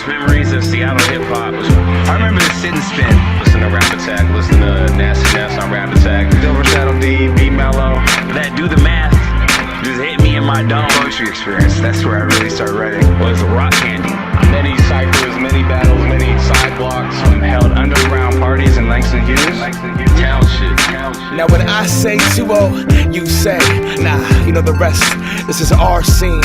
memories of Seattle hip-hop. I remember the Sit and Spin. Listen to Rap Attack, listen to Nasty Ness on Rap Attack, Silver Shadow D, B Mellow. That Do the Math just hit me in my dome. Poetry experience, that's where I really started writing. Was Rock Candy. Many ciphers, many battles, many side blocks, held underground parties in Langston Hughes. Town shit. Now when I say 2-0, you say, nah, you know the rest. This is our scene,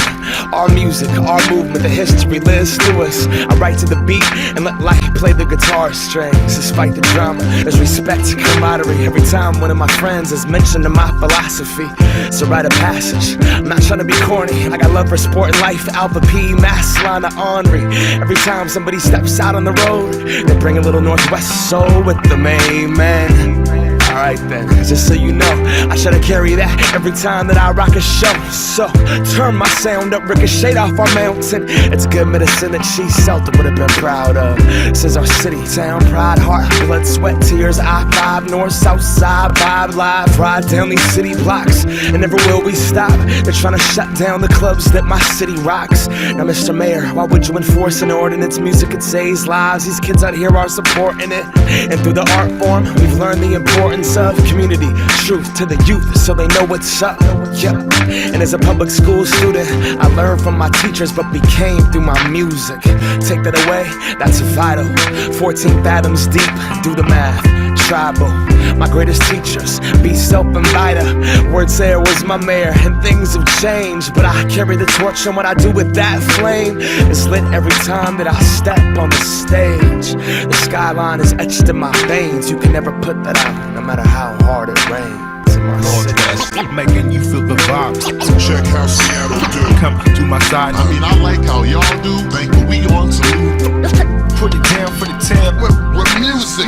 our music, our movement, the history lives through us. I write to the beat and let life play the guitar strings. Despite the drama, there's respect and camaraderie. Every time one of my friends is mentioned in my philosophy, so write a passage. I'm not trying to be corny. I got love for sport and life, Alpha P, Massillon, Henri. Every time somebody steps out on the road, they bring a little Northwest soul with them, amen. Alright then, just so you know, I try to carry that every time that I rock a show. So, turn my sound up, ricochet off our mountain. It's good medicine that she Celtic would have been proud of. This is our city, town, pride, heart, blood, sweat, tears, I-5, north, south side, vibe, live, ride down these city blocks, and never will we stop. They're trying to shut down the clubs that my city rocks. Now Mr. Mayor, why would you enforce an ordinance? Music, it saves lives, these kids out here are supporting it. And through the art form, we've learned the importance of community, truth to the youth so they know what's up. Yeah. And as a public school student, I learned from my teachers but became through my music. Take that away, that's vital. 14 fathoms deep, do the math. Tribal, my greatest teachers, be self and Vida. Words there was my mayor, and things have changed, but I carry the torch, and what I do with that flame is lit every time that I step on the stage. The skyline is etched in my veins, you can never put that out, no matter how hard it rains. In my Northwest, making you feel the vibe. Check how Seattle do. Come to my side. I mean, I like how y'all do. Think what we on to. Put it down for the town. With music.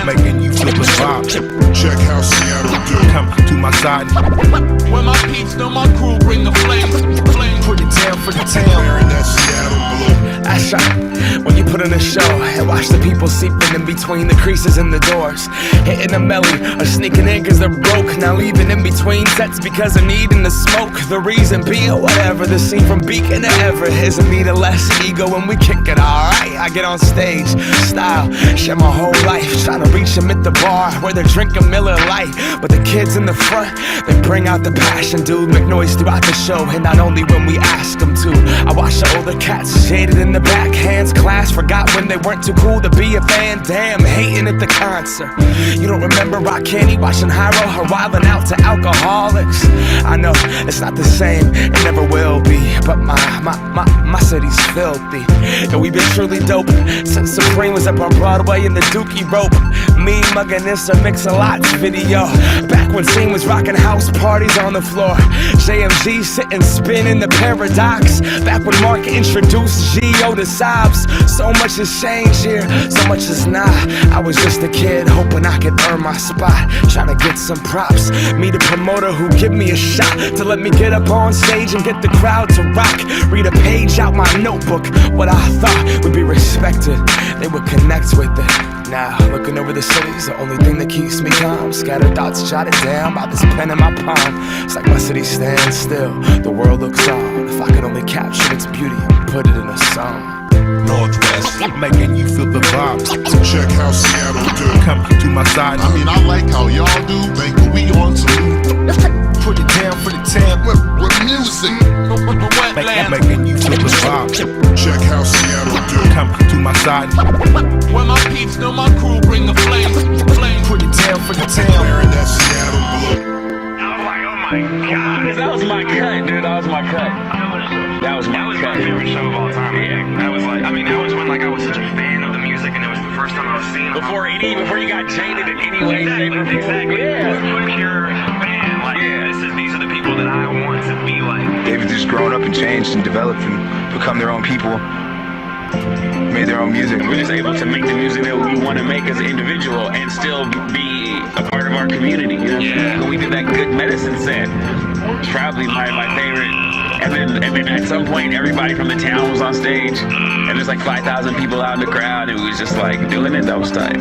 Making you feel the vibe. Check how Seattle do. Come to my side. When my peeps know my crew bring the flames. Put it down for the town. Wearing that Seattle blue. That's right. When you put on a show and watch the people seeping in between the creases in the doors, hitting a melly or sneaking in cause they're broke, now leaving in between sets because they're needing the smoke. The reason being whatever, the scene from Beacon to Everett is a need of less ego when we kick it, alright. I get on stage, style, share my whole life, trying to reach them at the bar where they're drinking Miller Lite. But the kids in the front, they bring out the passion, dude, make noise throughout the show, and not only when we ask them to. I watch the older cats jaded in the back, hands clasped, forgot when they weren't too cool to be a fan. Damn, hating at the concert. You don't remember Rock Candy watching Hyro or wilding out to alcoholics? I know it's not the same, it never will be, but my city's filthy. And we've been truly dope since Supreme was up on Broadway in the Dookie rope. Me mugging this a Mix-a-Lot's video. Back when Scene was rocking house parties on the floor. JMG sitting spinning the paradox. Back when Mark introduced G.O. to Sobs. So much has changed here, so much is not. I was just a kid hoping I could earn my spot, trying to get some props. Me the promoter who give me a shot to let me get up on stage and get the crowd to rock. Read a page out my notebook, what I thought would be respected, they would connect with it. Now, looking over the city's the only thing that keeps me calm. Scattered thoughts jotted down by this pen in my palm. It's like my city stands still, the world looks on. If I could only capture its beauty and put it in a song. Northwest, making you feel the vibe. Check how Seattle do. Come to my side. I mean, I like how y'all do. Think what we on to. Put it down for the town. With music. Making you feel the vibe. Check how Seattle do. Come to my side. When my peeps know my crew bring the flames. Put it down for the town. Wearing that Seattle blue. I was like, oh my god, that was my cut, dude. That was my cut. That was my favorite show of all time. Yeah. That was like, I mean, that was when like I was such a fan of the music, and it was the first time I was seeing it. Before you got jaded in any way, Exactly. Yeah. Pure fan. Like, these are the people that I want to be like. They've just grown up and changed and developed and become their own people. Made their own music. We're just able to make the music that we want to make as an individual and still be a part of our community. You know? Yeah. When we did that Good Medicine set, it's probably my favorite. And then at some point, everybody from the town was on stage, and there's like 5,000 people out in the crowd. It was just like doing it. That was tight.